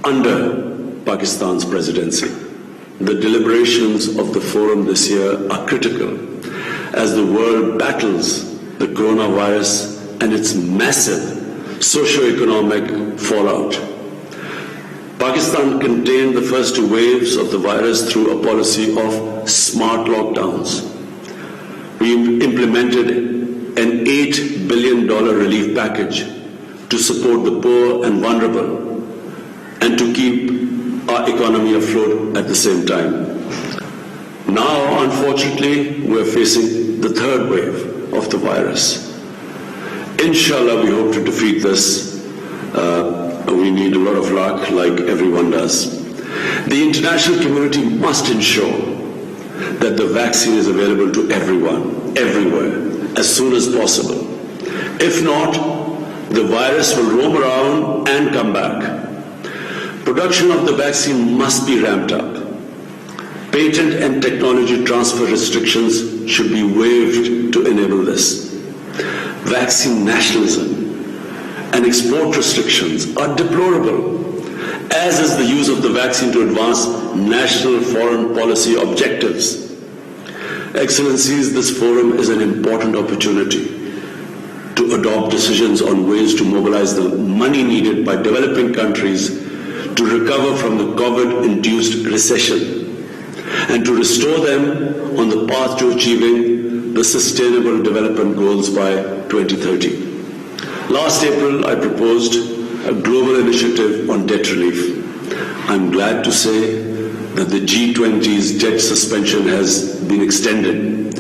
under Pakistan's presidency. The deliberations of the forum this year are critical as the world battles the coronavirus and its massive socio-economic fallout. Pakistan contained the first two waves of the virus through a policy of smart lockdowns. We implemented an $8 billion relief package to support the poor and vulnerable and to keep our economy afloat at the same time. Now, unfortunately, we're facing the third wave of the virus. Inshallah, we hope to defeat this. We need a lot of luck, like everyone does. The international community must ensure that the vaccine is available to everyone, everywhere, as soon as possible. If not, the virus will roam around and come back. Production of the vaccine must be ramped up. Patent and technology transfer restrictions should be waived to enable this. Vaccine nationalism and export restrictions are deplorable, as is the use of the vaccine to advance national foreign policy objectives. Excellencies, this forum is an important opportunity to adopt decisions on ways to mobilize the money needed by developing countries to recover from the COVID-induced recession and to restore them on the path to achieving the Sustainable Development Goals by 2030. Last April, I proposed a global initiative on debt relief. I'm glad to say that the G20's debt suspension has been extended.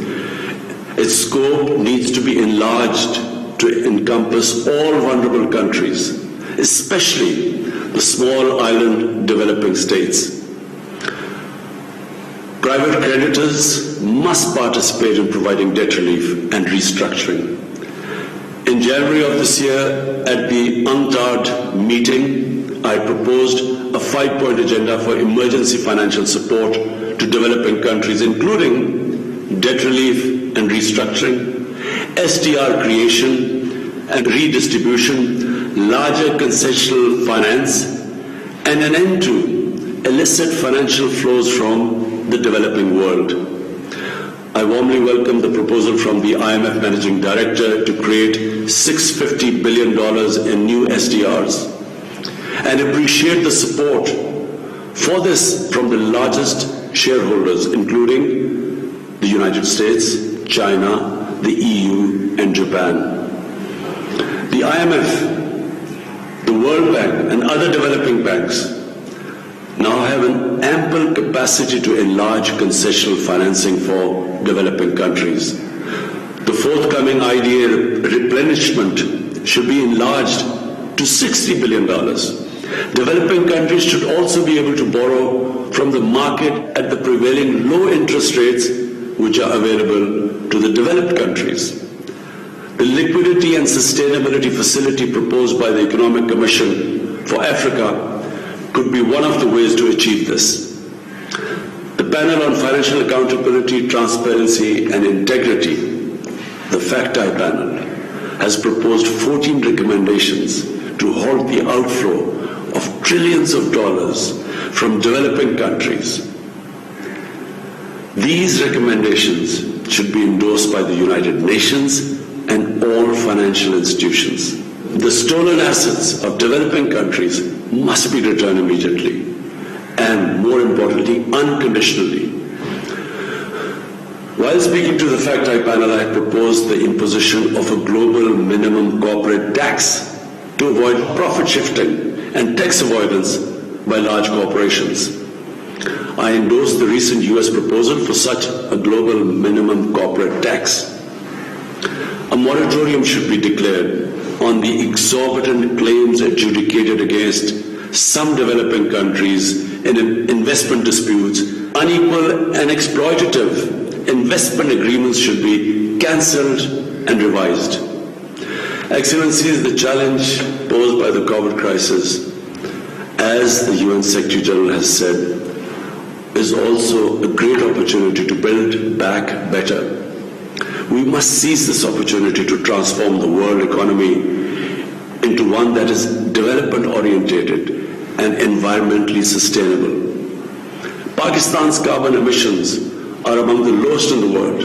Its scope needs to be enlarged to encompass all vulnerable countries, especially the small island developing states. Private creditors must participate in providing debt relief and restructuring. In January of this year, at the UNCTAD meeting, I proposed a 5-point agenda for emergency financial support to developing countries, including debt relief and restructuring, SDR creation and redistribution, larger concessional finance, and an end to illicit financial flows from the developing world. I warmly welcome the proposal from the IMF Managing Director to create $650 billion in new SDRs and appreciate the support for this from the largest shareholders, including the United States, China, the EU, and Japan. The IMF, the World Bank, and other developing banks now have an ample capacity to enlarge concessional financing for developing countries. The forthcoming IDA replenishment should be enlarged to $60 billion. Developing countries should also be able to borrow from the market at the prevailing low interest rates which are available to the developed countries. The Liquidity and Sustainability Facility proposed by the Economic Commission for Africa could be one of the ways to achieve this. The Panel on Financial Accountability, Transparency and Integrity, the FACTI panel, has proposed 14 recommendations to halt the outflow of trillions of dollars from developing countries. These recommendations should be endorsed by the United Nations and all financial institutions. The stolen assets of developing countries must be returned immediately and, more importantly, unconditionally. While speaking to the FACTI panel, I proposed the imposition of a global minimum corporate tax to avoid profit shifting and tax avoidance by large corporations. I endorsed the recent US proposal for such a global minimum corporate tax. A moratorium should be declared on the exorbitant claims adjudicated against some developing countries in investment disputes. Unequal and exploitative investment agreements should be cancelled and revised. Excellencies, the challenge posed by the COVID crisis, as the UN Secretary General has said, is also a great opportunity to build back better. We must seize this opportunity to transform the world economy into one that is development-oriented and environmentally sustainable. Pakistan's carbon emissions are among the lowest in the world.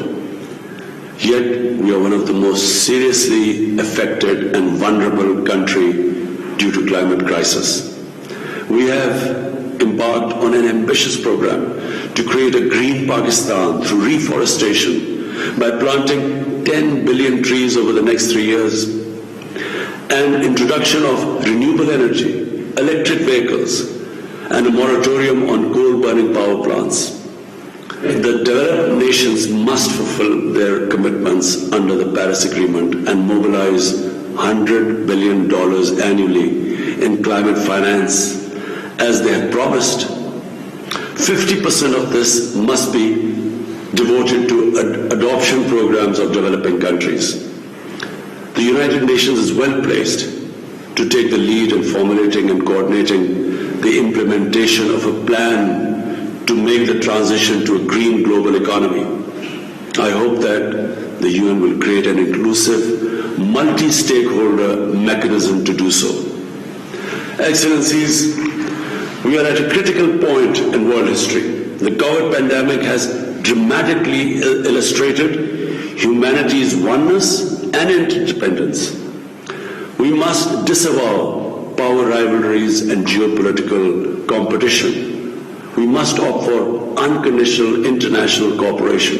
Yet we are one of the most seriously affected and vulnerable country due to climate crisis. We have embarked on an ambitious program to create a green Pakistan through reforestation by planting 10 billion trees over the next 3 years and introduction of renewable energy, electric vehicles and a moratorium on coal-burning power plants. The developed nations must fulfill their commitments under the Paris Agreement and mobilize $100 billion annually in climate finance as they have promised. 50% of this must be devoted to adoption programs of developing countries. The United Nations is well placed to take the lead in formulating and coordinating the implementation of a plan to make the transition to a green global economy. I hope that the UN will create an inclusive, multi-stakeholder mechanism to do so. Excellencies, we are at a critical point in world history. The COVID pandemic has dramatically illustrated humanity's oneness and interdependence. We must disavow power rivalries and geopolitical competition. We must opt for unconditional international cooperation.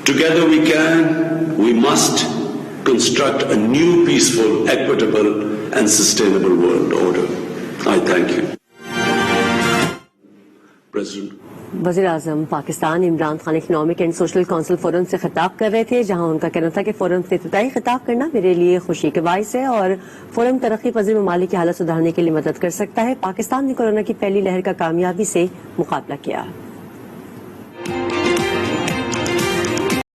Together we must construct a new peaceful, equitable and sustainable world order. I thank you. President. वज़ीर आज़म Pakistan Imran Khan economic and social council forum से खिताब कर रहे थे, जहां उनका कहना था कि फोरम से इफ्तिताई खिताब करना मेरे लिए खुशी के बाइस है और फोरम तरक्की पजीर ममालिक की हालत सुधारने के लिए मदद कर सकता है। पाकिस्तान ने कोरोना की पहली लहर का कामयाबी से मुकाबला किया।